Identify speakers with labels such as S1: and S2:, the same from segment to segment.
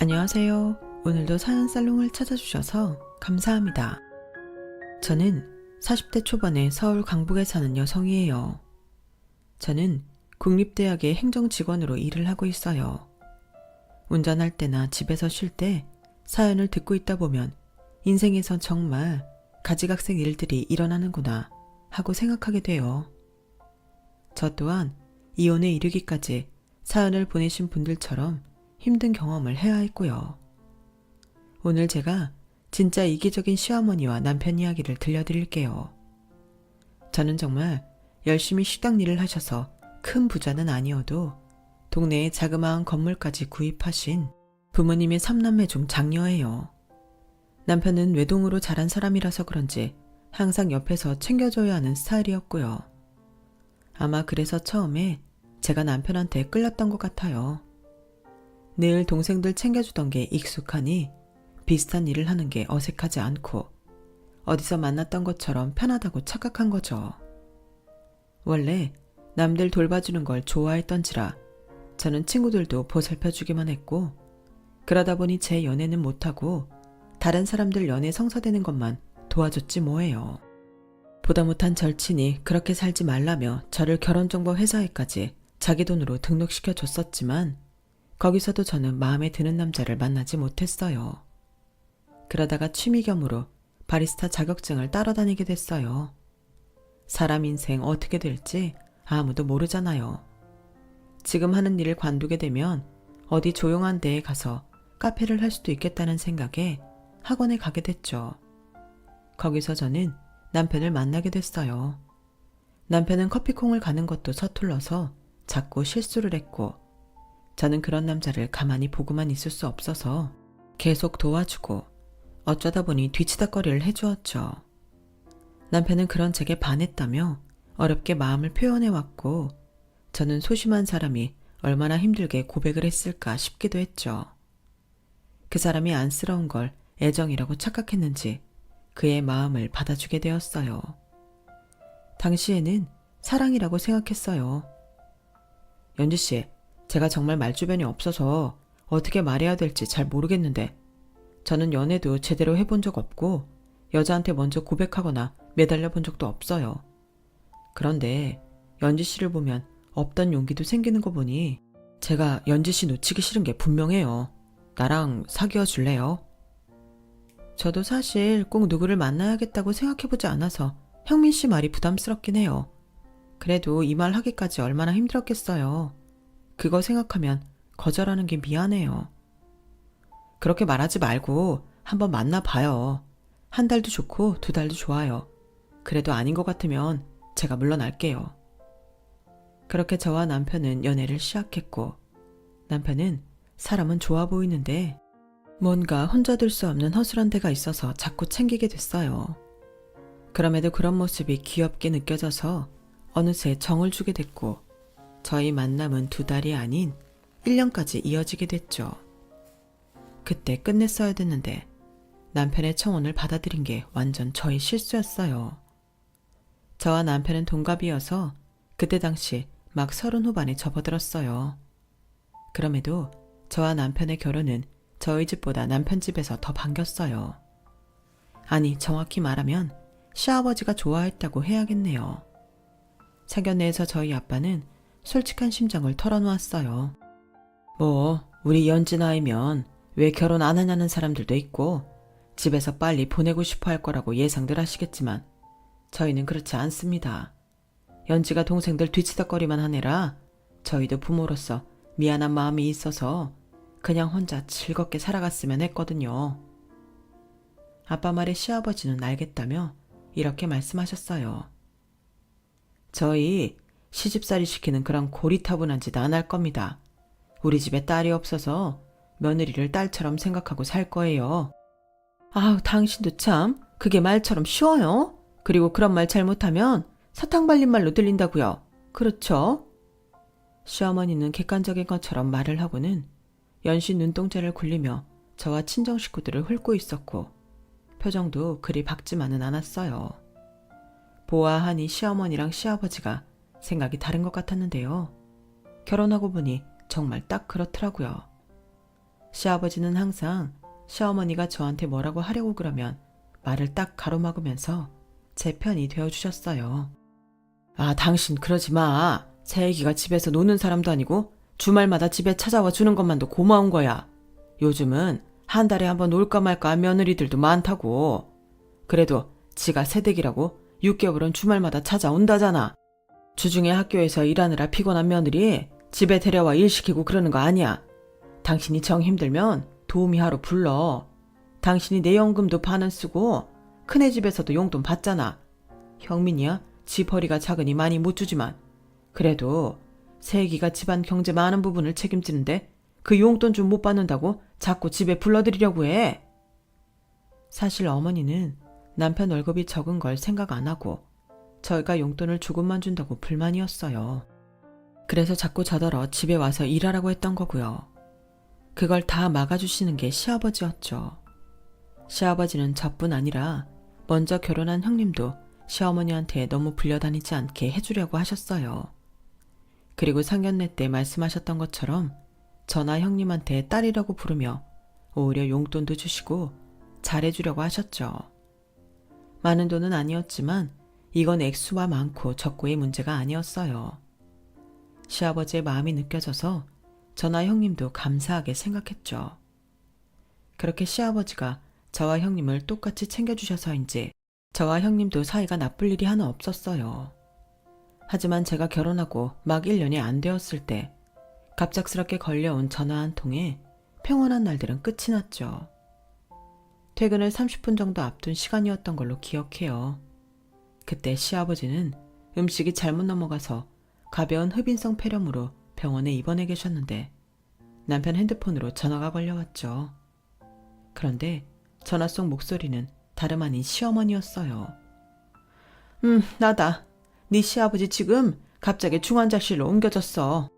S1: 안녕하세요. 오늘도 사연 살롱을 찾아주셔서 감사합니다. 저는 40대 초반의 서울 강북에 사는 여성이에요. 저는 국립대학의 행정직원으로 일을 하고 있어요. 운전할 때나 집에서 쉴 때 사연을 듣고 있다 보면 인생에서 정말 가지각색 일들이 일어나는구나 하고 생각하게 돼요. 저 또한 이혼에 이르기까지 사연을 보내신 분들처럼 힘든 경험을 해야 했고요. 오늘 제가 진짜 이기적인 시어머니와 남편 이야기를 들려드릴게요. 저는 정말 열심히 식당 일을 하셔서 큰 부자는 아니어도 동네에 자그마한 건물까지 구입하신 부모님의 3남매 중 장녀예요. 남편은 외동으로 자란 사람이라서 그런지 항상 옆에서 챙겨줘야 하는 스타일이었고요. 아마 그래서 처음에 제가 남편한테 끌렸던 것 같아요. 늘 동생들 챙겨주던 게 익숙하니 비슷한 일을 하는 게 어색하지 않고 어디서 만났던 것처럼 편하다고 착각한 거죠. 원래 남들 돌봐주는 걸 좋아했던지라 저는 친구들도 보살펴주기만 했고, 그러다 보니 제 연애는 못하고 다른 사람들 연애 성사되는 것만 도와줬지 뭐예요. 보다 못한 절친이 그렇게 살지 말라며 저를 결혼정보 회사에까지 자기 돈으로 등록시켜줬었지만 거기서도 저는 마음에 드는 남자를 만나지 못했어요. 그러다가 취미 겸으로 바리스타 자격증을 따러 다니게 됐어요. 사람 인생 어떻게 될지 아무도 모르잖아요. 지금 하는 일을 관두게 되면 어디 조용한 데에 가서 카페를 할 수도 있겠다는 생각에 학원에 가게 됐죠. 거기서 저는 남편을 만나게 됐어요. 남편은 커피콩을 가는 것도 서툴러서 자꾸 실수를 했고, 저는 그런 남자를 가만히 보고만 있을 수 없어서 계속 도와주고 어쩌다 보니 뒤치다꺼리를 해주었죠. 남편은 그런 제게 반했다며 어렵게 마음을 표현해왔고, 저는 소심한 사람이 얼마나 힘들게 고백을 했을까 싶기도 했죠. 그 사람이 안쓰러운 걸 애정이라고 착각했는지 그의 마음을 받아주게 되었어요. 당시에는 사랑이라고 생각했어요. 연지씨, 제가 정말 말주변이 없어서 어떻게 말해야 될지 잘 모르겠는데 저는 연애도 제대로 해본 적 없고 여자한테 먼저 고백하거나 매달려 본 적도 없어요. 그런데 연지씨를 보면 없던 용기도 생기는 거 보니 제가 연지씨 놓치기 싫은 게 분명해요. 나랑 사귀어 줄래요? 저도 사실 꼭 누구를 만나야겠다고 생각해보지 않아서 형민씨 말이 부담스럽긴 해요. 그래도 이 말 하기까지 얼마나 힘들었겠어요. 그거 생각하면 거절하는 게 미안해요. 그렇게 말하지 말고 한번 만나봐요. 한 달도 좋고 2달도 좋아요. 그래도 아닌 것 같으면 제가 물러날게요. 그렇게 저와 남편은 연애를 시작했고, 남편은 사람은 좋아 보이는데 뭔가 혼자 둘 수 없는 허술한 데가 있어서 자꾸 챙기게 됐어요. 그럼에도 그런 모습이 귀엽게 느껴져서 어느새 정을 주게 됐고, 저희 만남은 2달이 아닌 1년까지 이어지게 됐죠. 그때 끝냈어야 됐는데 남편의 청혼을 받아들인 게 완전 저의 실수였어요. 저와 남편은 동갑이어서 그때 당시 막 30 후반에 접어들었어요. 그럼에도 저와 남편의 결혼은 저희 집보다 남편 집에서 더 반겼어요. 아니, 정확히 말하면 시아버지가 좋아했다고 해야겠네요. 사견내에서 저희 아빠는 솔직한 심정을 털어놓았어요. 뭐 우리 연지 나이면 왜 결혼 안 하냐는 사람들도 있고 집에서 빨리 보내고 싶어 할 거라고 예상들 하시겠지만 저희는 그렇지 않습니다. 연지가 동생들 뒤치다꺼리만 하느라 저희도 부모로서 미안한 마음이 있어서 그냥 혼자 즐겁게 살아갔으면 했거든요. 아빠 말에 시아버지는 알겠다며 이렇게 말씀하셨어요. 저희 시집살이 시키는 그런 고리타분한 짓 안 할 겁니다. 우리 집에 딸이 없어서 며느리를 딸처럼 생각하고 살 거예요. 아우, 당신도 참 그게 말처럼 쉬워요? 그리고 그런 말 잘못하면 사탕 발린 말로 들린다고요. 그렇죠? 시어머니는 객관적인 것처럼 말을 하고는 연신 눈동자를 굴리며 저와 친정 식구들을 훑고 있었고, 표정도 그리 밝지만은 않았어요. 보아하니 시어머니랑 시아버지가 생각이 다른 것 같았는데요. 결혼하고 보니 정말 딱 그렇더라고요. 시아버지는 항상 시어머니가 저한테 뭐라고 하려고 그러면 말을 딱 가로막으면서 제 편이 되어주셨어요. 아, 당신 그러지 마. 새애기가 집에서 노는 사람도 아니고 주말마다 집에 찾아와 주는 것만도 고마운 거야. 요즘은 한 달에 한번 올까 말까 한 며느리들도 많다고. 그래도 지가 새댁이라고 6개월은 주말마다 찾아온다잖아. 주중에 학교에서 일하느라 피곤한 며느리 집에 데려와 일 시키고 그러는 거 아니야. 당신이 정 힘들면 도우미 하러 불러. 당신이 내 연금도 반은 쓰고 큰애 집에서도 용돈 받잖아. 형민이야 집 허리가 작으니 많이 못 주지만 그래도 새애기가 집안 경제 많은 부분을 책임지는데 그 용돈 좀 못 받는다고 자꾸 집에 불러들이려고 해. 사실 어머니는 남편 월급이 적은 걸 생각 안 하고 저희가 용돈을 조금만 준다고 불만이었어요. 그래서 자꾸 저더러 집에 와서 일하라고 했던 거고요. 그걸 다 막아주시는 게 시아버지였죠. 시아버지는 저뿐 아니라 먼저 결혼한 형님도 시어머니한테 너무 불려다니지 않게 해주려고 하셨어요. 그리고 상견례 때 말씀하셨던 것처럼 저나 형님한테 딸이라고 부르며 오히려 용돈도 주시고 잘해주려고 하셨죠. 많은 돈은 아니었지만 이건 액수가 많고 적고의 문제가 아니었어요. 시아버지의 마음이 느껴져서 저나 형님도 감사하게 생각했죠. 그렇게 시아버지가 저와 형님을 똑같이 챙겨주셔서인지 저와 형님도 사이가 나쁠 일이 하나 없었어요. 하지만 제가 결혼하고 막 1년이 안 되었을 때 갑작스럽게 걸려온 전화 한 통에 평온한 날들은 끝이 났죠. 퇴근을 30분 정도 앞둔 시간이었던 걸로 기억해요. 그때 시아버지는 음식이 잘못 넘어가서 가벼운 흡인성 폐렴으로 병원에 입원해 계셨는데 남편 핸드폰으로 전화가 걸려왔죠. 그런데 전화 속 목소리는 다름 아닌 시어머니였어요. 나다. 네 시아버지 지금 갑자기 중환자실로 옮겨졌어.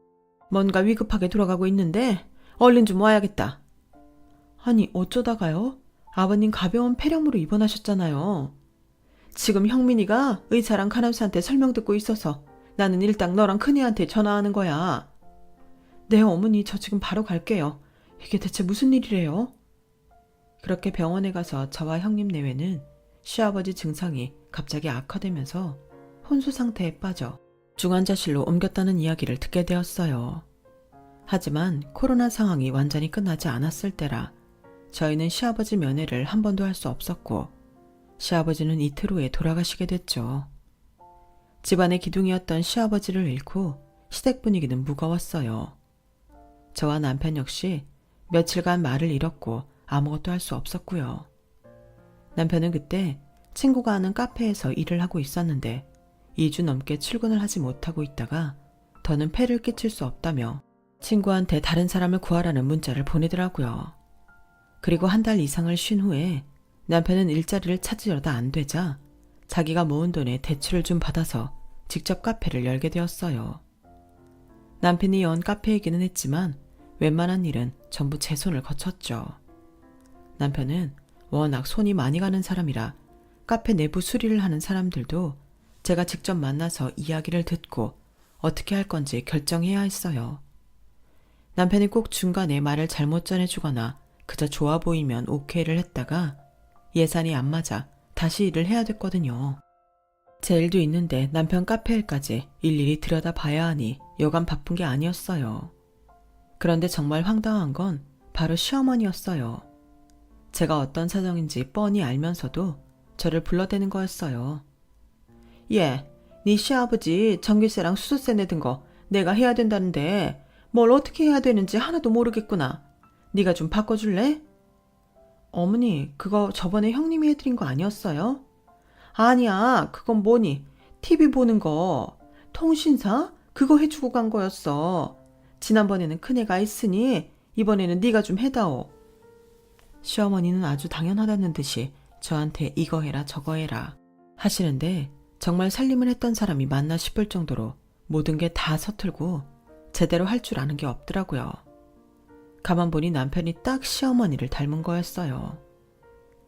S1: 뭔가 위급하게 돌아가고 있는데 얼른 좀 와야겠다. 아니 어쩌다가요? 아버님 가벼운 폐렴으로 입원하셨잖아요. 지금 형민이가 의사랑 간호사한테 설명 듣고 있어서 나는 일단 너랑 큰애한테 전화하는 거야. 네 어머니 저 지금 바로 갈게요. 이게 대체 무슨 일이래요? 그렇게 병원에 가서 저와 형님 내외는 시아버지 증상이 갑자기 악화되면서 혼수 상태에 빠져 중환자실로 옮겼다는 이야기를 듣게 되었어요. 하지만 코로나 상황이 완전히 끝나지 않았을 때라 저희는 시아버지 면회를 한 번도 할 수 없었고 시아버지는 이틀 후에 돌아가시게 됐죠. 집안의 기둥이었던 시아버지를 잃고 시댁 분위기는 무거웠어요. 저와 남편 역시 며칠간 말을 잃었고 아무것도 할 수 없었고요. 남편은 그때 친구가 하는 카페에서 일을 하고 있었는데 2주 넘게 출근을 하지 못하고 있다가 더는 폐를 끼칠 수 없다며 친구한테 다른 사람을 구하라는 문자를 보내더라고요. 그리고 한 달 이상을 쉰 후에 남편은 일자리를 찾으려다 안 되자 자기가 모은 돈에 대출을 좀 받아서 직접 카페를 열게 되었어요. 남편이 연 카페이기는 했지만 웬만한 일은 전부 제 손을 거쳤죠. 남편은 워낙 손이 많이 가는 사람이라 카페 내부 수리를 하는 사람들도 제가 직접 만나서 이야기를 듣고 어떻게 할 건지 결정해야 했어요. 남편이 꼭 중간에 말을 잘못 전해주거나 그저 좋아 보이면 오케이를 했다가 예산이 안 맞아 다시 일을 해야 됐거든요. 제 일도 있는데 남편 카페 일까지 일일이 들여다봐야 하니 여간 바쁜 게 아니었어요. 그런데 정말 황당한 건 바로 시어머니였어요. 제가 어떤 사정인지 뻔히 알면서도 저를 불러대는 거였어요. 예, 네 시아버지 전기세랑 수도세 내던 거 내가 해야 된다는데 뭘 어떻게 해야 되는지 하나도 모르겠구나. 네가 좀 바꿔줄래? 어머니, 그거 저번에 형님이 해드린 거 아니었어요? 아니야, 그건 뭐니? TV 보는 거. 통신사? 그거 해주고 간 거였어. 지난번에는 큰애가 있으니 이번에는 네가 좀 해다오. 시어머니는 아주 당연하다는 듯이 저한테 이거 해라 저거 해라 하시는데 정말 살림을 했던 사람이 맞나 싶을 정도로 모든 게 다 서툴고 제대로 할 줄 아는 게 없더라고요. 가만 보니 남편이 딱 시어머니를 닮은 거였어요.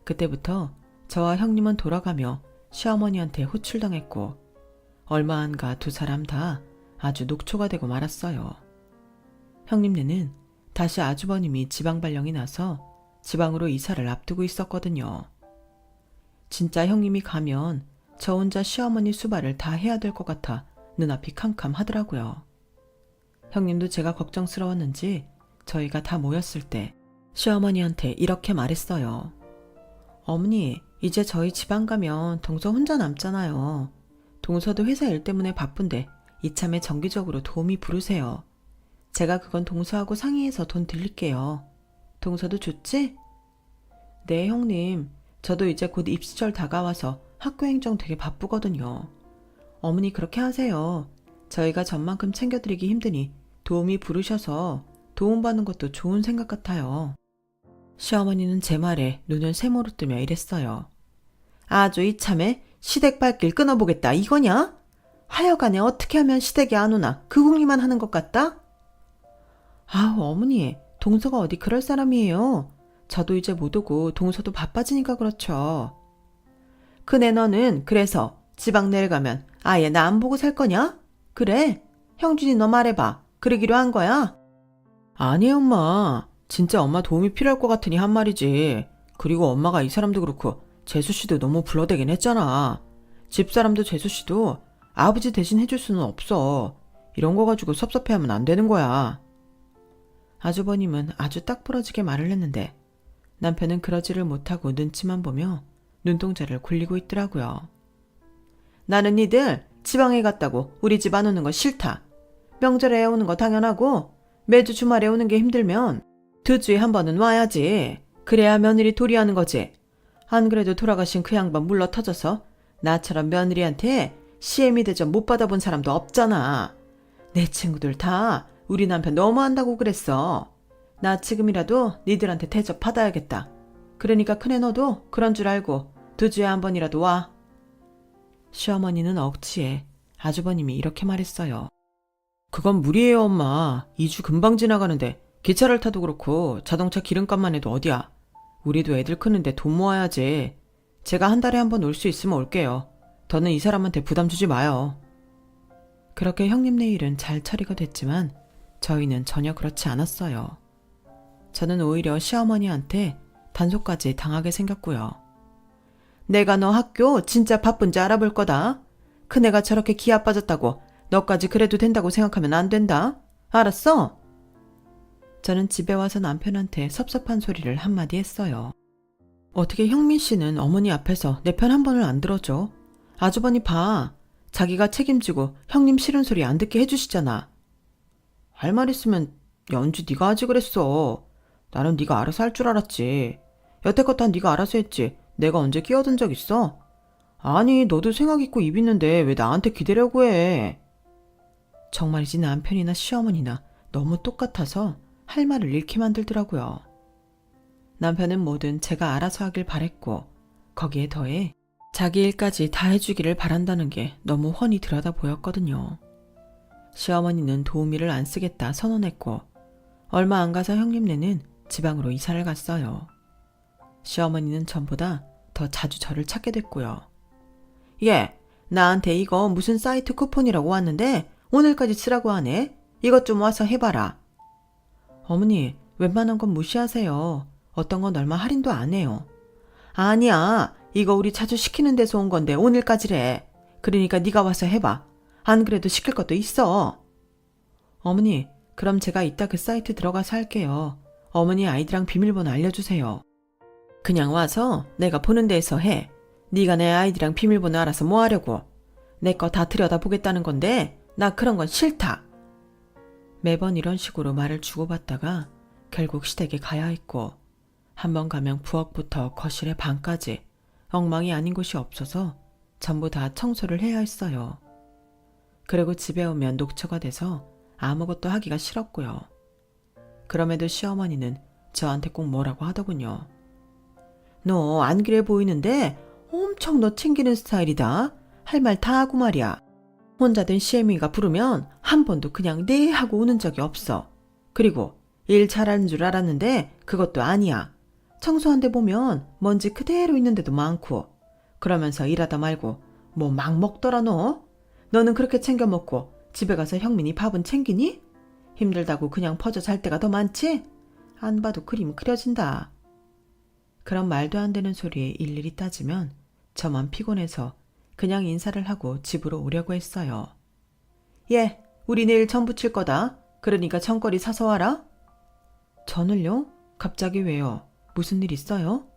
S1: 그때부터 저와 형님은 돌아가며 시어머니한테 호출당했고 얼마 안가 두 사람 다 아주 녹초가 되고 말았어요. 형님네는 다시 아주버님이 지방 발령이 나서 지방으로 이사를 앞두고 있었거든요. 진짜 형님이 가면 저 혼자 시어머니 수발을 다 해야 될 것 같아 눈앞이 캄캄하더라고요. 형님도 제가 걱정스러웠는지 저희가 다 모였을 때 시어머니한테 이렇게 말했어요. 어머니, 이제 저희 지방 가면 동서 혼자 남잖아요. 동서도 회사 일 때문에 바쁜데 이참에 정기적으로 도우미 부르세요. 제가 그건 동서하고 상의해서 돈 드릴게요. 동서도 좋지? 네, 형님. 저도 이제 곧 입시절 다가와서 학교 행정 되게 바쁘거든요. 어머니 그렇게 하세요. 저희가 전만큼 챙겨드리기 힘드니 도우미 부르셔서 도움받는 것도 좋은 생각 같아요. 시어머니는 제 말에 눈을 세모로 뜨며 이랬어요. 아주 이참에 시댁 발길 끊어보겠다 이거냐? 하여간에 어떻게 하면 시댁이 안 오나 그 궁리만 하는 것 같다? 아우 어머니, 동서가 어디 그럴 사람이에요. 저도 이제 못 오고 동서도 바빠지니까 그렇죠. 그네 너는 그래서 지방 내려가면 아예 나 안 보고 살 거냐? 그래? 형준이 너 말해봐. 그러기로 한 거야? 아니 엄마. 진짜 엄마 도움이 필요할 것 같으니 한 말이지. 그리고 엄마가 이 사람도 그렇고 재수씨도 너무 불러대긴 했잖아. 집사람도 재수씨도 아버지 대신 해줄 수는 없어. 이런 거 가지고 섭섭해하면 안 되는 거야. 아주버님은 아주 딱 부러지게 말을 했는데 남편은 그러지를 못하고 눈치만 보며 눈동자를 굴리고 있더라고요. 나는 니들 지방에 갔다고 우리 집 안 오는 거 싫다. 명절에 오는 거 당연하고 매주 주말에 오는 게 힘들면 2주에 한 번은 와야지. 그래야 며느리 도리하는 거지. 안 그래도 돌아가신 그 양반 물러 터져서 나처럼 며느리한테 시애미 대접 못 받아본 사람도 없잖아. 내 친구들 다 우리 남편 너무한다고 그랬어. 나 지금이라도 니들한테 대접 받아야겠다. 그러니까 큰애 너도 그런 줄 알고 2주에 한 번이라도 와. 시어머니는 억지에 아주버님이 이렇게 말했어요. 그건 무리예요 엄마. 2주 금방 지나가는데 기차를 타도 그렇고 자동차 기름값만 해도 어디야. 우리도 애들 크는데 돈 모아야지. 제가 한 달에 한 번 올 수 있으면 올게요. 더는 이 사람한테 부담 주지 마요. 그렇게 형님네 일은 잘 처리가 됐지만 저희는 전혀 그렇지 않았어요. 저는 오히려 시어머니한테 단속까지 당하게 생겼고요. 내가 너 학교 진짜 바쁜지 알아볼 거다. 큰애가 저렇게 기아 빠졌다고 너까지 그래도 된다고 생각하면 안 된다. 알았어? 저는 집에 와서 남편한테 섭섭한 소리를 한마디 했어요. 어떻게 형민 씨는 어머니 앞에서 내 편 한 번을 안 들어줘. 아주버니 봐. 자기가 책임지고 형님 싫은 소리 안 듣게 해주시잖아. 할 말 있으면 연주 네가 하지 그랬어. 나는 네가 알아서 할 줄 알았지. 여태껏 다 네가 알아서 했지. 내가 언제 끼어든 적 있어? 아니 너도 생각 있고 입 있는데 왜 나한테 기대려고 해. 정말이지 남편이나 시어머니나 너무 똑같아서 할 말을 잃게 만들더라고요. 남편은 뭐든 제가 알아서 하길 바랬고 거기에 더해 자기 일까지 다 해주기를 바란다는 게 너무 훤히 들여다 보였거든요. 시어머니는 도우미를 안 쓰겠다 선언했고 얼마 안 가서 형님네는 지방으로 이사를 갔어요. 시어머니는 전보다 더 자주 저를 찾게 됐고요. 예, 나한테 이거 무슨 사이트 쿠폰이라고 왔는데 오늘까지 쓰라고 하네. 이것 좀 와서 해봐라. 어머니, 웬만한 건 무시하세요. 어떤 건 얼마 할인도 안 해요. 아니야, 이거 우리 자주 시키는 데서 온 건데 오늘까지래. 그러니까 네가 와서 해봐. 안 그래도 시킬 것도 있어. 어머니, 그럼 제가 이따 그 사이트 들어가서 할게요. 어머니 아이디랑 비밀번호 알려주세요. 그냥 와서 내가 보는 데에서 해. 네가 내 아이디랑 비밀번호 알아서 뭐 하려고. 내 거 다 들여다보겠다는 건데 나 그런 건 싫다. 매번 이런 식으로 말을 주고받다가 결국 시댁에 가야 했고 한 번 가면 부엌부터 거실의 방까지 엉망이 아닌 곳이 없어서 전부 다 청소를 해야 했어요. 그리고 집에 오면 녹초가 돼서 아무것도 하기가 싫었고요. 그럼에도 시어머니는 저한테 꼭 뭐라고 하더군요. 너 안 그래 보이는데 엄청 너 챙기는 스타일이다. 할 말 다 하고 말이야. 혼자 된 시애미가 부르면 한 번도 그냥 네 하고 오는 적이 없어. 그리고 일 잘하는 줄 알았는데 그것도 아니야. 청소한 데 보면 먼지 그대로 있는 데도 많고 그러면서 일하다 말고 뭐 막 먹더라 너. 너는 그렇게 챙겨 먹고 집에 가서 형민이 밥은 챙기니? 힘들다고 그냥 퍼져 잘 때가 더 많지? 안 봐도 그림 그려진다. 그런 말도 안 되는 소리에 일일이 따지면 저만 피곤해서 그냥 인사를 하고 집으로 오려고 했어요. 예, 우리 내일 전 부칠 거다. 그러니까 전거리 사서 와라. 전을요? 갑자기 왜요? 무슨 일 있어요?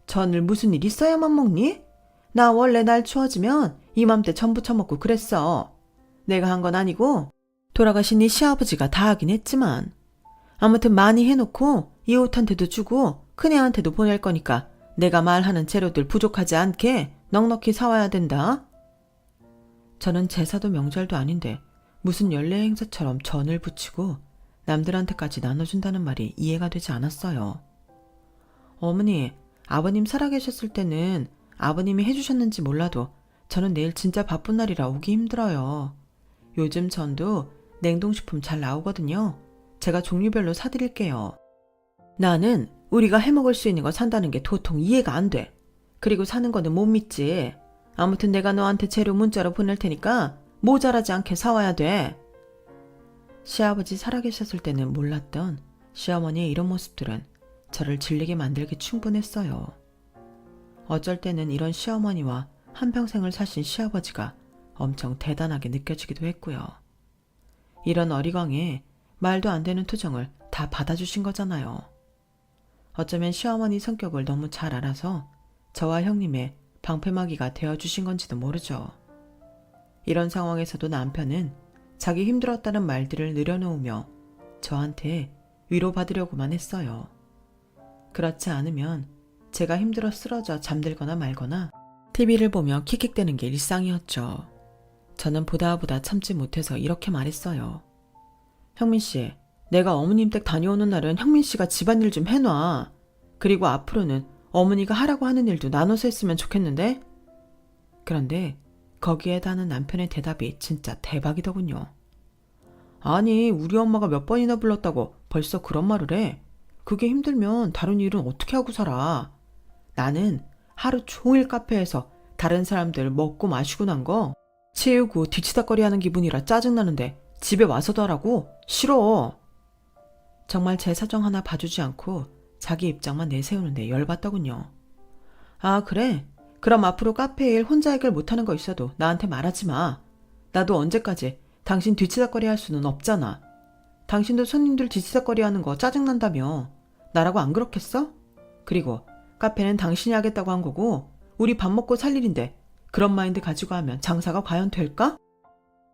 S1: 전을 무슨 일 있어야만 먹니? 나 원래 날 추워지면 이맘때 전 부쳐 먹고 그랬어. 내가 한 건 아니고 돌아가신 네 시아버지가 다 하긴 했지만 아무튼 많이 해놓고 이웃한테도 주고 큰애한테도 보낼 거니까 내가 말하는 재료들 부족하지 않게 넉넉히 사와야 된다. 저는 제사도 명절도 아닌데 무슨 연례 행사처럼 전을 부치고 남들한테까지 나눠준다는 말이 이해가 되지 않았어요. 어머니, 아버님 살아계셨을 때는 아버님이 해주셨는지 몰라도 저는 내일 진짜 바쁜 날이라 오기 힘들어요. 요즘 전도 냉동식품 잘 나오거든요. 제가 종류별로 사드릴게요. 나는 우리가 해먹을 수 있는 거 산다는 게 도통 이해가 안 돼. 그리고 사는 거는 못 믿지. 아무튼 내가 너한테 재료 문자로 보낼 테니까 모자라지 않게 사와야 돼. 시아버지 살아계셨을 때는 몰랐던 시어머니의 이런 모습들은 저를 질리게 만들기 충분했어요. 어쩔 때는 이런 시어머니와 한평생을 사신 시아버지가 엄청 대단하게 느껴지기도 했고요. 이런 어리광에 말도 안 되는 투정을 다 받아주신 거잖아요. 어쩌면 시어머니 성격을 너무 잘 알아서 저와 형님의 방패막이가 되어주신 건지도 모르죠. 이런 상황에서도 남편은 자기 힘들었다는 말들을 늘여놓으며 저한테 위로받으려고만 했어요. 그렇지 않으면 제가 힘들어 쓰러져 잠들거나 말거나 TV를 보며 킥킥대는 게 일상이었죠. 저는 보다 참지 못해서 이렇게 말했어요. 형민씨, 내가 어머님 댁 다녀오는 날은 형민씨가 집안일 좀 해놔. 그리고 앞으로는 어머니가 하라고 하는 일도 나눠서 했으면 좋겠는데? 그런데 거기에 다는 남편의 대답이 진짜 대박이더군요. 아니, 우리 엄마가 몇 번이나 불렀다고 벌써 그런 말을 해. 그게 힘들면 다른 일은 어떻게 하고 살아. 나는 하루 종일 카페에서 다른 사람들 먹고 마시고 난 거 치우고 뒤치다꺼리 하는 기분이라 짜증나는데 집에 와서도 하라고? 싫어. 정말 제 사정 하나 봐주지 않고 자기 입장만 내세우는데 열받더군요. 아, 그래? 그럼 앞으로 카페 일 혼자 해결 못하는 거 있어도 나한테 말하지 마. 나도 언제까지 당신 뒤치다꺼리 할 수는 없잖아. 당신도 손님들 뒤치다꺼리 하는 거 짜증난다며. 나라고 안 그렇겠어? 그리고 카페는 당신이 하겠다고 한 거고 우리 밥 먹고 살 일인데 그런 마인드 가지고 하면 장사가 과연 될까?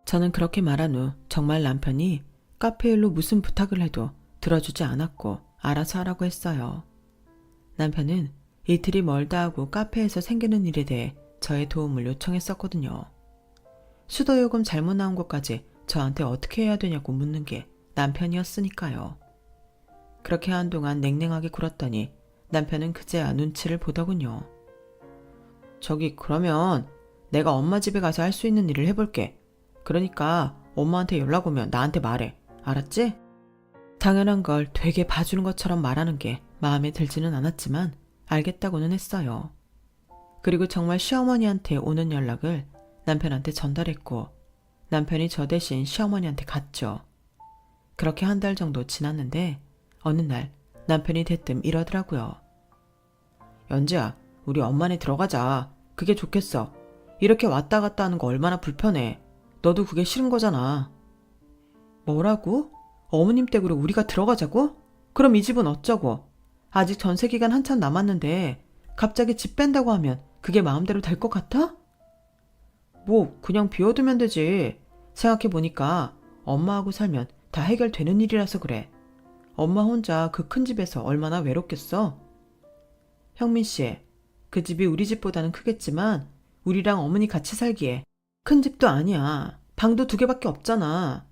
S1: 저는 그렇게 말한 후 정말 남편이 카페 일로 무슨 부탁을 해도 들어주지 않았고 알아서 하라고 했어요. 남편은 이틀이 멀다 하고 카페에서 생기는 일에 대해 저의 도움을 요청했었거든요. 수도요금 잘못 나온 것까지 저한테 어떻게 해야 되냐고 묻는 게 남편이었으니까요. 그렇게 한동안 냉랭하게 굴었더니 남편은 그제야 눈치를 보더군요. 저기 그러면 내가 엄마 집에 가서 할 수 있는 일을 해볼게. 그러니까 엄마한테 연락 오면 나한테 말해. 알았지? 당연한 걸 되게 봐주는 것처럼 말하는 게 마음에 들지는 않았지만 알겠다고는 했어요. 그리고 정말 시어머니한테 오는 연락을 남편한테 전달했고 남편이 저 대신 시어머니한테 갔죠. 그렇게 한 달 정도 지났는데 어느 날 남편이 대뜸 이러더라고요. 연지야, 우리 엄마네 들어가자. 그게 좋겠어. 이렇게 왔다 갔다 하는 거 얼마나 불편해. 너도 그게 싫은 거잖아. 뭐라고? 어머님 댁으로 우리가 들어가자고? 그럼 이 집은 어쩌고? 아직 전세 기간 한참 남았는데 갑자기 집 뺀다고 하면 그게 마음대로 될 것 같아? 뭐 그냥 비워두면 되지. 생각해보니까 엄마하고 살면 다 해결되는 일이라서 그래. 엄마 혼자 그 큰 집에서 얼마나 외롭겠어? 형민씨, 그 집이 우리 집보다는 크겠지만 우리랑 어머니 같이 살기에 큰 집도 아니야. 방도 2개밖에 없잖아.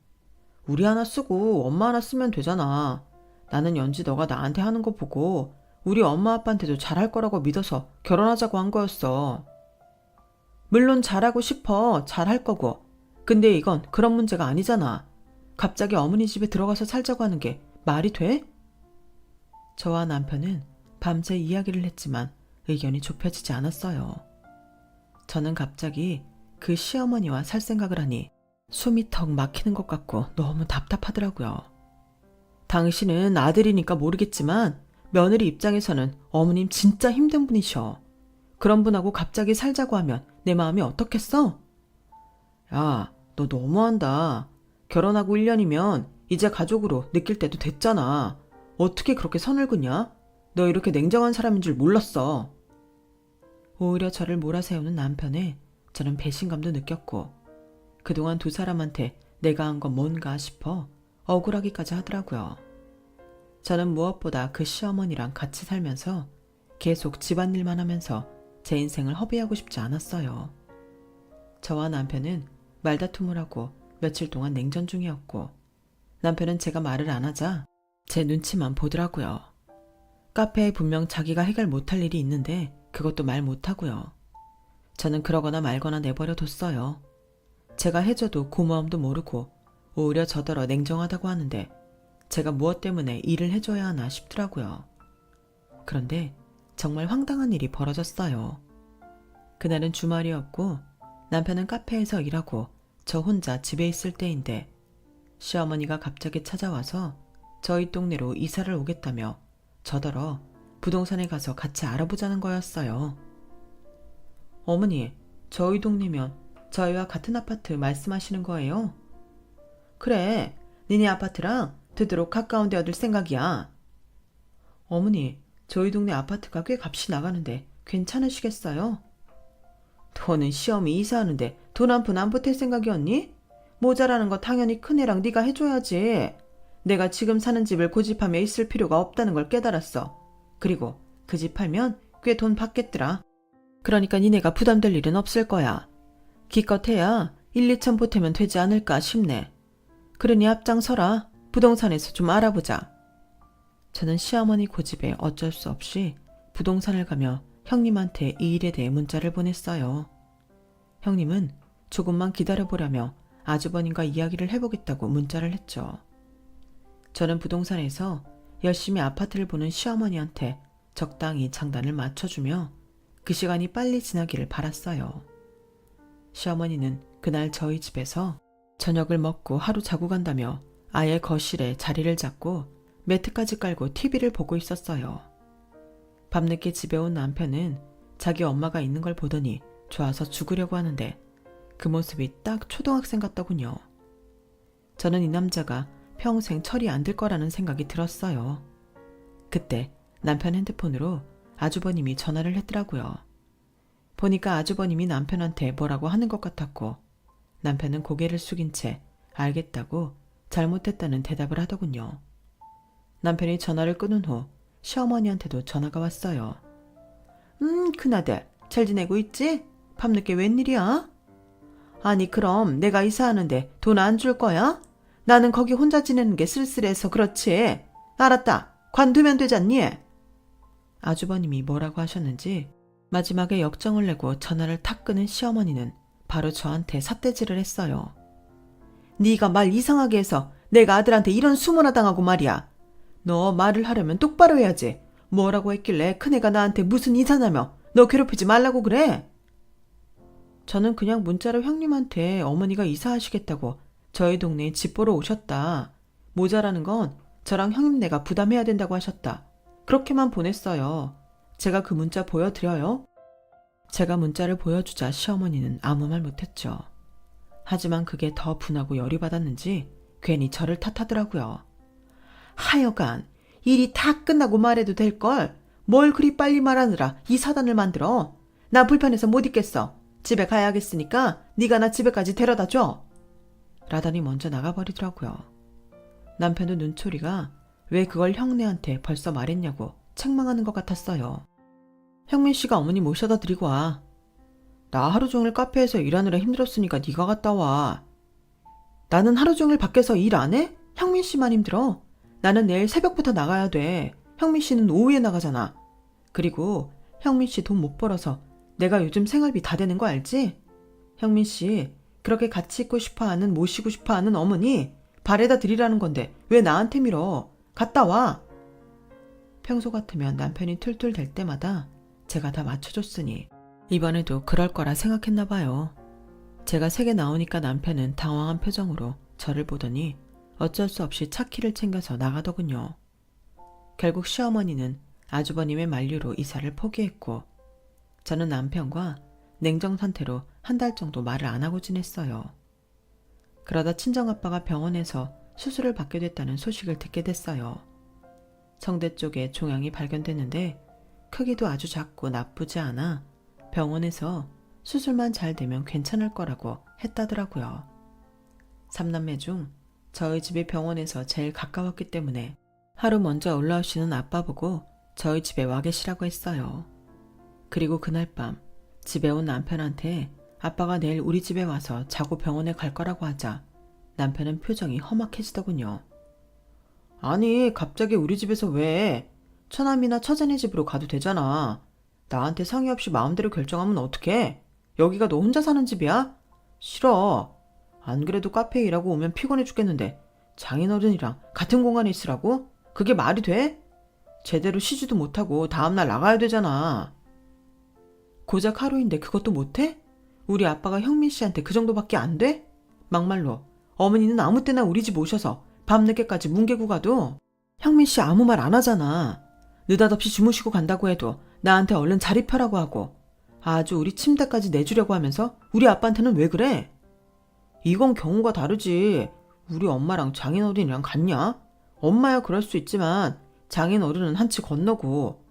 S1: 우리 하나 쓰고 엄마 하나 쓰면 되잖아. 나는 연지 너가 나한테 하는 거 보고 우리 엄마 아빠한테도 잘할 거라고 믿어서 결혼하자고 한 거였어. 물론 잘하고 싶어. 잘할 거고. 근데 이건 그런 문제가 아니잖아. 갑자기 어머니 집에 들어가서 살자고 하는 게 말이 돼? 저와 남편은 밤새 이야기를 했지만 의견이 좁혀지지 않았어요. 저는 갑자기 그 시어머니와 살 생각을 하니 숨이 턱 막히는 것 같고 너무 답답하더라고요. 당신은 아들이니까 모르겠지만 며느리 입장에서는 어머님 진짜 힘든 분이셔. 그런 분하고 갑자기 살자고 하면 내 마음이 어떻겠어? 야, 너 너무한다. 결혼하고 1년이면 이제 가족으로 느낄 때도 됐잖아. 어떻게 그렇게 선을 그냐? 너 이렇게 냉정한 사람인 줄 몰랐어. 오히려 저를 몰아세우는 남편에 저는 배신감도 느꼈고 그동안 두 사람한테 내가 한 건 뭔가 싶어 억울하기까지 하더라고요. 저는 무엇보다 그 시어머니랑 같이 살면서 계속 집안일만 하면서 제 인생을 허비하고 싶지 않았어요. 저와 남편은 말다툼을 하고 며칠 동안 냉전 중이었고 남편은 제가 말을 안 하자 제 눈치만 보더라고요. 카페에 분명 자기가 해결 못할 일이 있는데 그것도 말 못하고요. 저는 그러거나 말거나 내버려 뒀어요. 제가 해줘도 고마움도 모르고 오히려 저더러 냉정하다고 하는데 제가 무엇 때문에 일을 해줘야 하나 싶더라고요. 그런데 정말 황당한 일이 벌어졌어요. 그날은 주말이었고 남편은 카페에서 일하고 저 혼자 집에 있을 때인데 시어머니가 갑자기 찾아와서 저희 동네로 이사를 오겠다며 저더러 부동산에 가서 같이 알아보자는 거였어요. 어머니, 저희 동네면 저희와 같은 아파트 말씀하시는 거예요? 그래, 니네 아파트랑 되도록 가까운 데 얻을 생각이야. 어머니, 저희 동네 아파트가 꽤 값이 나가는데 괜찮으시겠어요? 너는 시험이 이사하는데 돈 한 푼 안 보탤 생각이었니? 모자라는 거 당연히 큰애랑 네가 해줘야지. 내가 지금 사는 집을 고집하며 있을 필요가 없다는 걸 깨달았어. 그리고 그 집 팔면 꽤 돈 받겠더라. 그러니까 니네가 부담될 일은 없을 거야. 기껏해야 1, 2천 보태면 되지 않을까 싶네. 그러니 앞장서라. 부동산에서 좀 알아보자. 저는 시어머니 고집에 어쩔 수 없이 부동산을 가며 형님한테 이 일에 대해 문자를 보냈어요. 형님은 조금만 기다려보라며 아주버님과 이야기를 해보겠다고 문자를 했죠. 저는 부동산에서 열심히 아파트를 보는 시어머니한테 적당히 장단을 맞춰주며 그 시간이 빨리 지나기를 바랐어요. 시어머니는 그날 저희 집에서 저녁을 먹고 하루 자고 간다며 아예 거실에 자리를 잡고 매트까지 깔고 TV를 보고 있었어요. 밤늦게 집에 온 남편은 자기 엄마가 있는 걸 보더니 좋아서 죽으려고 하는데 그 모습이 딱 초등학생 같더군요. 저는 이 남자가 평생 철이 안 들 거라는 생각이 들었어요. 그때 남편 핸드폰으로 아주버님이 전화를 했더라고요. 보니까 아주버님이 남편한테 뭐라고 하는 것 같았고 남편은 고개를 숙인 채 알겠다고 잘못했다는 대답을 하더군요. 남편이 전화를 끊은 후 시어머니한테도 전화가 왔어요. 큰아들 잘 지내고 있지? 밤늦게 웬일이야? 아니 그럼 내가 이사하는데 돈 안 줄 거야? 나는 거기 혼자 지내는 게 쓸쓸해서 그렇지. 알았다. 관두면 되잖니? 아주버님이 뭐라고 하셨는지 마지막에 역정을 내고 전화를 탁 끊은 시어머니는 바로 저한테 삿대질을 했어요. 네가 말 이상하게 해서 내가 아들한테 이런 수모나 당하고 말이야. 너 말을 하려면 똑바로 해야지. 뭐라고 했길래 큰애가 나한테 무슨 이사냐며 너 괴롭히지 말라고 그래? 저는 그냥 문자로 형님한테 어머니가 이사하시겠다고 저희 동네에 집 보러 오셨다. 모자라는 건 저랑 형님네가 부담해야 된다고 하셨다. 그렇게만 보냈어요. 제가 그 문자 보여드려요? 제가 문자를 보여주자 시어머니는 아무 말 못했죠. 하지만 그게 더 분하고 열이 받았는지 괜히 저를 탓하더라고요. 하여간 일이 다 끝나고 말해도 될걸. 뭘 그리 빨리 말하느라 이 사단을 만들어. 나 불편해서 못 있겠어. 집에 가야겠으니까 네가 나 집에까지 데려다 줘. 라더니 먼저 나가버리더라고요. 남편도 눈초리가 왜 그걸 형네한테 벌써 말했냐고 책망하는 것 같았어요. 형민 씨가 어머니 모셔다 드리고 와. 나 하루 종일 카페에서 일하느라 힘들었으니까 네가 갔다 와. 나는 하루 종일 밖에서 일 안 해? 형민 씨만 힘들어. 나는 내일 새벽부터 나가야 돼. 형민 씨는 오후에 나가잖아. 그리고 형민 씨 돈 못 벌어서 내가 요즘 생활비 다 되는 거 알지? 형민 씨 그렇게 같이 있고 싶어하는 모시고 싶어하는 어머니 발에다 드리라는 건데 왜 나한테 밀어? 갔다 와. 평소 같으면 남편이 툴툴댈 때마다 제가 다 맞춰줬으니 이번에도 그럴 거라 생각했나 봐요. 제가 세게 나오니까 남편은 당황한 표정으로 저를 보더니 어쩔 수 없이 차 키를 챙겨서 나가더군요. 결국 시어머니는 아주버님의 만류로 이사를 포기했고 저는 남편과 냉정 상태로 한 달 정도 말을 안 하고 지냈어요. 그러다 친정아빠가 병원에서 수술을 받게 됐다는 소식을 듣게 됐어요. 성대 쪽에 종양이 발견됐는데 크기도 아주 작고 나쁘지 않아 병원에서 수술만 잘 되면 괜찮을 거라고 했다더라고요. 3남매 중 저희 집이 병원에서 제일 가까웠기 때문에 하루 먼저 올라오시는 아빠 보고 저희 집에 와 계시라고 했어요. 그리고 그날 밤 집에 온 남편한테 아빠가 내일 우리 집에 와서 자고 병원에 갈 거라고 하자 남편은 표정이 험악해지더군요. 아니 갑자기 우리 집에서 왜? 처남이나 처제네 집으로 가도 되잖아. 나한테 상의 없이 마음대로 결정하면 어떡해? 여기가 너 혼자 사는 집이야? 싫어. 안 그래도 카페에 일하고 오면 피곤해 죽겠는데 장인어른이랑 같은 공간에 있으라고? 그게 말이 돼? 제대로 쉬지도 못하고 다음날 나가야 되잖아. 고작 하루인데 그것도 못해? 우리 아빠가 형민 씨한테 그 정도밖에 안 돼? 막말로 어머니는 아무 때나 우리 집 오셔서 밤늦게까지 뭉개고 가도 형민 씨 아무 말 안 하잖아. 느닷없이 주무시고 간다고 해도 나한테 얼른 자리 펴라고 하고 아주 우리 침대까지 내주려고 하면서 우리 아빠한테는 왜 그래? 이건 경우가 다르지. 우리 엄마랑 장인어른이랑 같냐? 엄마야 그럴 수 있지만 장인어른은 한치 건너고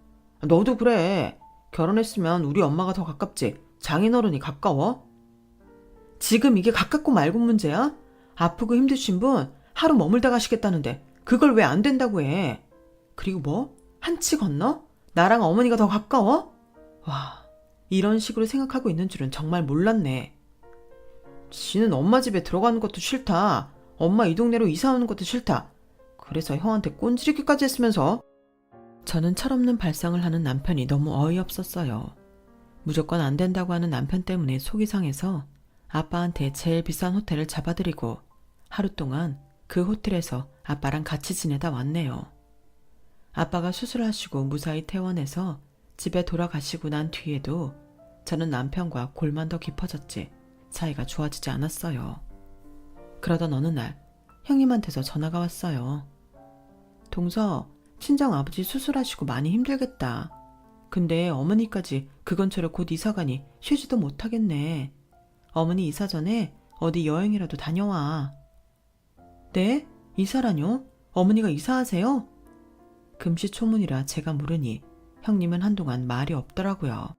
S1: 너도 그래. 결혼했으면 우리 엄마가 더 가깝지 장인어른이 가까워? 지금 이게 가깝고 말고 문제야? 아프고 힘드신 분 하루 머물다 가시겠다는데 그걸 왜 안 된다고 해? 그리고 뭐? 한치 건너? 나랑 어머니가 더 가까워? 와, 이런 식으로 생각하고 있는 줄은 정말 몰랐네. 지는 엄마 집에 들어가는 것도 싫다. 엄마 이 동네로 이사 오는 것도 싫다. 그래서 형한테 꼰지르기까지 했으면서. 저는 철없는 발상을 하는 남편이 너무 어이없었어요. 무조건 안 된다고 하는 남편 때문에 속이 상해서 아빠한테 제일 비싼 호텔을 잡아드리고 하루 동안 그 호텔에서 아빠랑 같이 지내다 왔네요. 아빠가 수술하시고 무사히 퇴원해서 집에 돌아가시고 난 뒤에도 저는 남편과 골만 더 깊어졌지 사이가 좋아지지 않았어요. 그러던 어느 날 형님한테서 전화가 왔어요. 동서, 친정아버지 수술하시고 많이 힘들겠다. 근데 어머니까지 그 근처로 곧 이사가니 쉬지도 못하겠네. 어머니 이사 전에 어디 여행이라도 다녀와. 네? 이사라뇨? 어머니가 이사하세요? 금시초문이라 제가 물으니 형님은 한동안 말이 없더라고요.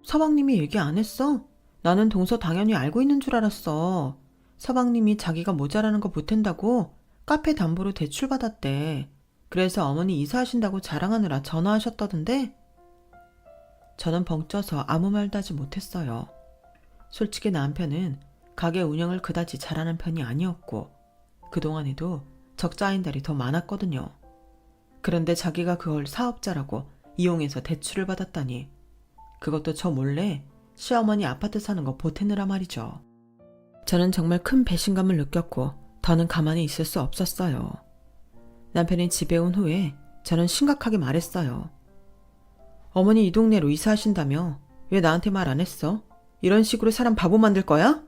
S1: 서방님이 얘기 안 했어? 나는 동서 당연히 알고 있는 줄 알았어. 서방님이 자기가 모자라는 거 보탠다고 카페 담보로 대출 받았대. 그래서 어머니 이사하신다고 자랑하느라 전화하셨다던데? 저는 벙쪄서 아무 말도 하지 못했어요. 솔직히 남편은 가게 운영을 그다지 잘하는 편이 아니었고 그동안에도 적자인달이 더 많았거든요. 그런데 자기가 그걸 사업자라고 이용해서 대출을 받았다니 그것도 저 몰래 시어머니 아파트 사는 거 보태느라 말이죠. 저는 정말 큰 배신감을 느꼈고 더는 가만히 있을 수 없었어요. 남편이 집에 온 후에 저는 심각하게 말했어요. 어머니 이 동네로 이사하신다며 왜 나한테 말 안 했어? 이런 식으로 사람 바보 만들 거야?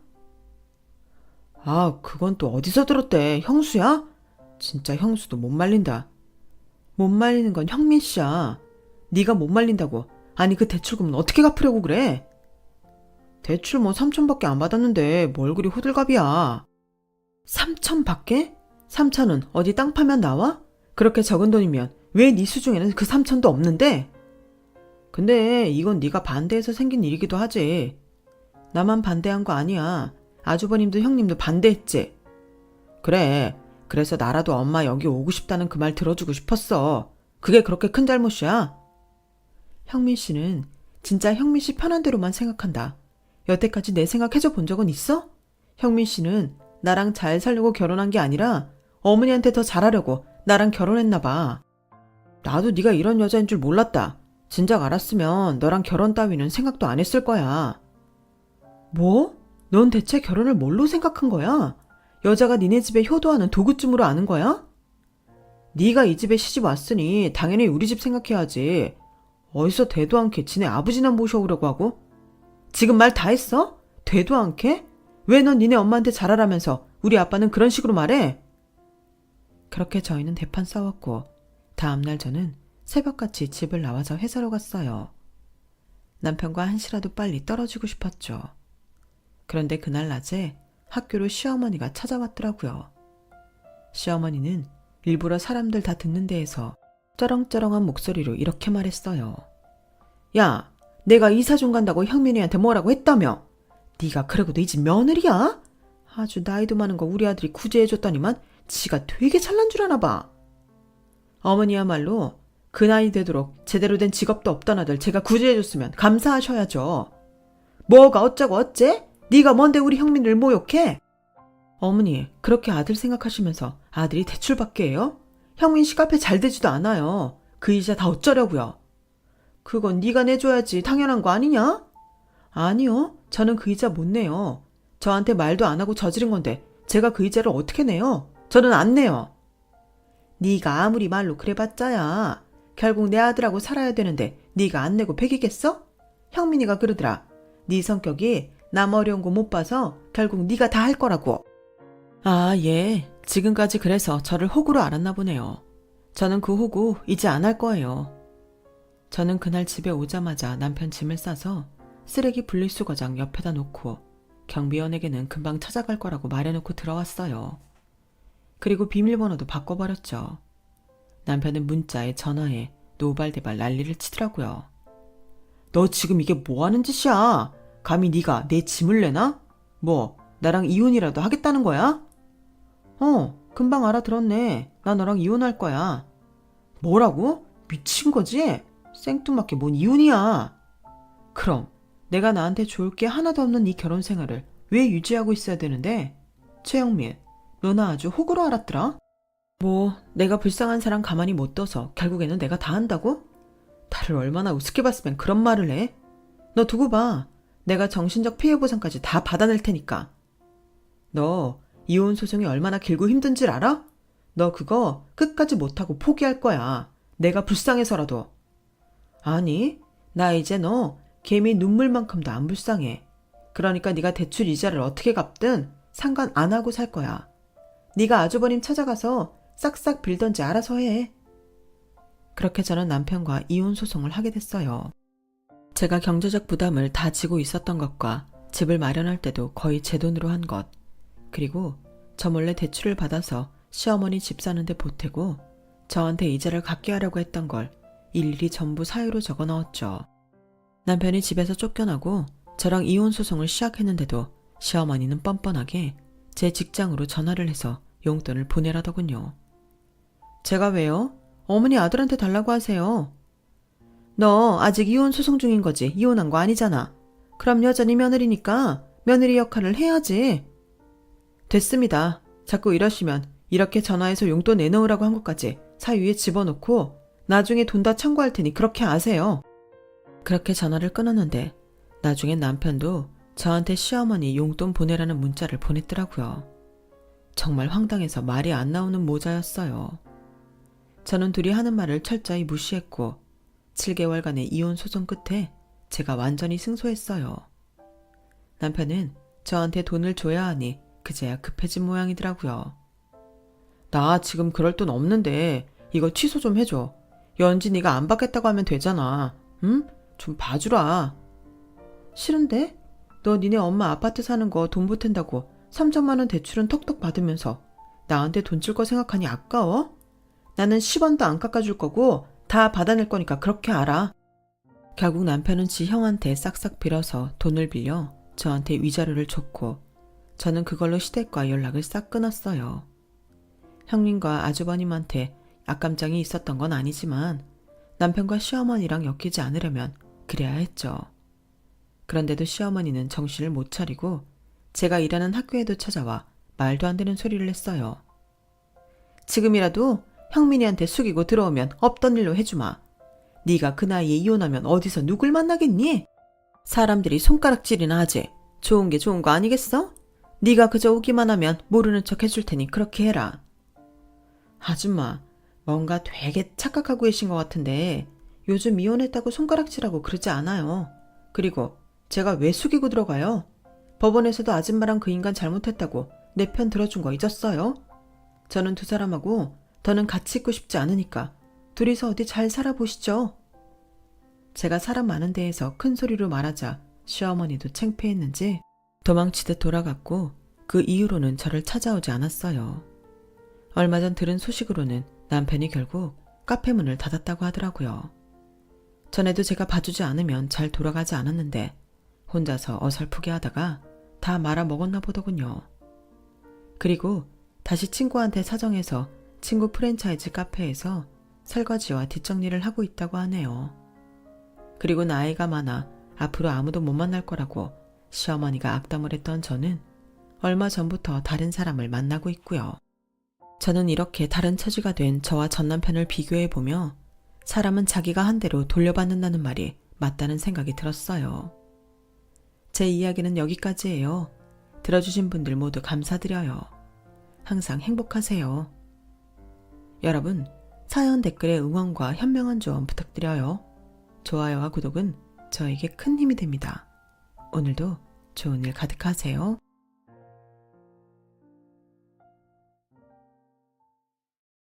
S1: 아, 그건 또 어디서 들었대? 형수야? 진짜 형수도 못 말린다. 못 말리는 건 형민 씨야. 네가 못 말린다고. 아니 그 대출금은 어떻게 갚으려고 그래? 대출 뭐 3천밖에 안 받았는데 뭘 그리 호들갑이야. 3천밖에? 3천은 어디 땅 파면 나와? 그렇게 적은 돈이면 왜 네 수중에는 그 3천도 없는데? 근데 이건 네가 반대해서 생긴 일이기도 하지. 나만 반대한 거 아니야. 아주버님도 형님도 반대했지. 그래. 그래서 나라도 엄마 여기 오고 싶다는 그 말 들어주고 싶었어. 그게 그렇게 큰 잘못이야? 형민 씨는 진짜 형민 씨 편한 대로만 생각한다. 여태까지 내 생각해줘 본 적은 있어? 형민 씨는 나랑 잘 살려고 결혼한 게 아니라 어머니한테 더 잘하려고 나랑 결혼했나 봐. 나도 네가 이런 여자인 줄 몰랐다. 진작 알았으면 너랑 결혼 따위는 생각도 안 했을 거야. 뭐? 넌 대체 결혼을 뭘로 생각한 거야? 여자가 니네 집에 효도하는 도구쯤으로 아는 거야? 네가 이 집에 시집 왔으니 당연히 우리 집 생각해야지. 어디서 되도 않게 지네 아버지나 모셔오려고 하고? 지금 말 다 했어? 되도 않게? 왜 넌 니네 엄마한테 잘하라면서 우리 아빠는 그런 식으로 말해? 그렇게 저희는 대판 싸웠고 다음날 저는 새벽같이 집을 나와서 회사로 갔어요. 남편과 한시라도 빨리 떨어지고 싶었죠. 그런데 그날 낮에 학교로 시어머니가 찾아왔더라고요. 시어머니는 일부러 사람들 다 듣는 데에서 쩌렁쩌렁한 목소리로 이렇게 말했어요. 야, 내가 이사 좀 간다고 형민이한테 뭐라고 했다며? 네가 그러고 너 이 집 며느리야? 아주 나이도 많은 거 우리 아들이 구제해줬더니만 지가 되게 잘난 줄 아나 봐. 어머니야말로 그 나이 되도록 제대로 된 직업도 없던 아들 제가 구제해줬으면 감사하셔야죠. 뭐가 어쩌고 어째? 네가 뭔데 우리 형민을 모욕해? 어머니, 그렇게 아들 생각하시면서 아들이 대출받게 해요? 형민 시갑에 잘 되지도 않아요. 그 이자 다 어쩌려고요? 그건 네가 내줘야지 당연한 거 아니냐? 아니요, 저는 그 이자 못 내요. 저한테 말도 안 하고 저지른 건데 제가 그 이자를 어떻게 내요? 저는 안 내요. 네가 아무리 말로 그래봤자야. 결국 내 아들하고 살아야 되는데 네가 안 내고 배기겠어? 형민이가 그러더라. 네 성격이 남 어려운 거 못 봐서 결국 네가 다 할 거라고. 아, 예. 지금까지 그래서 저를 호구로 알았나 보네요. 저는 그 호구 이제 안 할 거예요. 저는 그날 집에 오자마자 남편 짐을 싸서 쓰레기 분리수거장 옆에다 놓고 경비원에게는 금방 찾아갈 거라고 말해놓고 들어왔어요. 그리고 비밀번호도 바꿔버렸죠. 남편은 문자에 전화에 노발대발 난리를 치더라고요. 너 지금 이게 뭐하는 짓이야? 감히 네가 내 짐을 내나? 뭐 나랑 이혼이라도 하겠다는 거야? 금방 알아들었네. 나 너랑 이혼할 거야. 뭐라고? 미친 거지? 생뚱맞게 뭔 이혼이야. 그럼 내가 나한테 좋을 게 하나도 없는 이 결혼 생활을 왜 유지하고 있어야 되는데? 최영민, 너 나 아주 호구로 알았더라? 뭐 내가 불쌍한 사람 가만히 못 둬서 결국에는 내가 다 한다고? 나를 얼마나 우습게 봤으면 그런 말을 해? 너 두고 봐. 내가 정신적 피해 보상까지 다 받아낼 테니까. 너 이혼 소송이 얼마나 길고 힘든 줄 알아? 너 그거 끝까지 못하고 포기할 거야. 내가 불쌍해서라도. 아니, 나 이제 너 개미 눈물만큼도 안 불쌍해. 그러니까 네가 대출 이자를 어떻게 갚든 상관 안 하고 살 거야. 네가 아주버님 찾아가서 싹싹 빌던지 알아서 해. 그렇게 저는 남편과 이혼 소송을 하게 됐어요. 제가 경제적 부담을 다 지고 있었던 것과 집을 마련할 때도 거의 제 돈으로 한 것, 그리고 저 몰래 대출을 받아서 시어머니 집 사는데 보태고 저한테 이자를 갚게 하려고 했던 걸 일일이 전부 사유로 적어 넣었죠. 남편이 집에서 쫓겨나고 저랑 이혼 소송을 시작했는데도 시어머니는 뻔뻔하게 제 직장으로 전화를 해서 용돈을 보내라더군요. 제가 왜요? 어머니 아들한테 달라고 하세요. 너 아직 이혼 소송 중인 거지? 이혼한 거 아니잖아. 그럼 여전히 며느리니까 며느리 역할을 해야지. 됐습니다. 자꾸 이러시면 이렇게 전화해서 용돈 내놓으라고 한 것까지 사유에 집어넣고 나중에 돈 다 청구할 테니 그렇게 아세요. 그렇게 전화를 끊었는데 나중에 남편도 저한테 시어머니 용돈 보내라는 문자를 보냈더라고요. 정말 황당해서 말이 안 나오는 모자였어요. 저는 둘이 하는 말을 철저히 무시했고 7개월간의 이혼 소송 끝에 제가 완전히 승소했어요. 남편은 저한테 돈을 줘야 하니 그제야 급해진 모양이더라고요. 나 지금 그럴 돈 없는데 이거 취소 좀 해줘. 연진이가 안 받겠다고 하면 되잖아. 응? 좀 봐주라. 싫은데? 너 니네 엄마 아파트 사는 거 돈 보탠다고 3천만 원 대출은 턱턱 받으면서 나한테 돈 줄 거 생각하니 아까워? 나는 10원도 안 깎아줄 거고 다 받아낼 거니까 그렇게 알아. 결국 남편은 지 형한테 싹싹 빌어서 돈을 빌려 저한테 위자료를 줬고 저는 그걸로 시댁과 연락을 싹 끊었어요. 형님과 아주버님한테 악감정이 있었던 건 아니지만 남편과 시어머니랑 엮이지 않으려면 그래야 했죠. 그런데도 시어머니는 정신을 못 차리고 제가 일하는 학교에도 찾아와 말도 안 되는 소리를 했어요. 지금이라도 형민이한테 숙이고 들어오면 없던 일로 해주마. 네가 그 나이에 이혼하면 어디서 누굴 만나겠니? 사람들이 손가락질이나 하지. 좋은 게 좋은 거 아니겠어? 네가 그저 오기만 하면 모르는 척 해줄 테니 그렇게 해라. 아줌마, 뭔가 되게 착각하고 계신 것 같은데 요즘 이혼했다고 손가락질하고 그러지 않아요. 그리고 제가 왜 숙이고 들어가요? 법원에서도 아줌마랑 그 인간 잘못했다고 내 편 들어준 거 잊었어요? 저는 두 사람하고 더는 같이 있고 싶지 않으니까 둘이서 어디 잘 살아보시죠. 제가 사람 많은 데에서 큰 소리로 말하자 시어머니도 창피했는지 도망치듯 돌아갔고 그 이후로는 저를 찾아오지 않았어요. 얼마 전 들은 소식으로는 남편이 결국 카페 문을 닫았다고 하더라고요. 전에도 제가 봐주지 않으면 잘 돌아가지 않았는데 혼자서 어설프게 하다가 다 말아먹었나 보더군요. 그리고 다시 친구한테 사정해서 친구 프랜차이즈 카페에서 설거지와 뒷정리를 하고 있다고 하네요. 그리고 나이가 많아 앞으로 아무도 못 만날 거라고 시어머니가 악담을 했던 저는 얼마 전부터 다른 사람을 만나고 있고요. 저는 이렇게 다른 처지가 된 저와 전 남편을 비교해보며 사람은 자기가 한 대로 돌려받는다는 말이 맞다는 생각이 들었어요. 제 이야기는 여기까지예요. 들어주신 분들 모두 감사드려요. 항상 행복하세요. 여러분, 사연 댓글에 응원과 현명한 조언 부탁드려요. 좋아요와 구독은 저에게 큰 힘이 됩니다. 오늘도 좋은 일 가득하세요.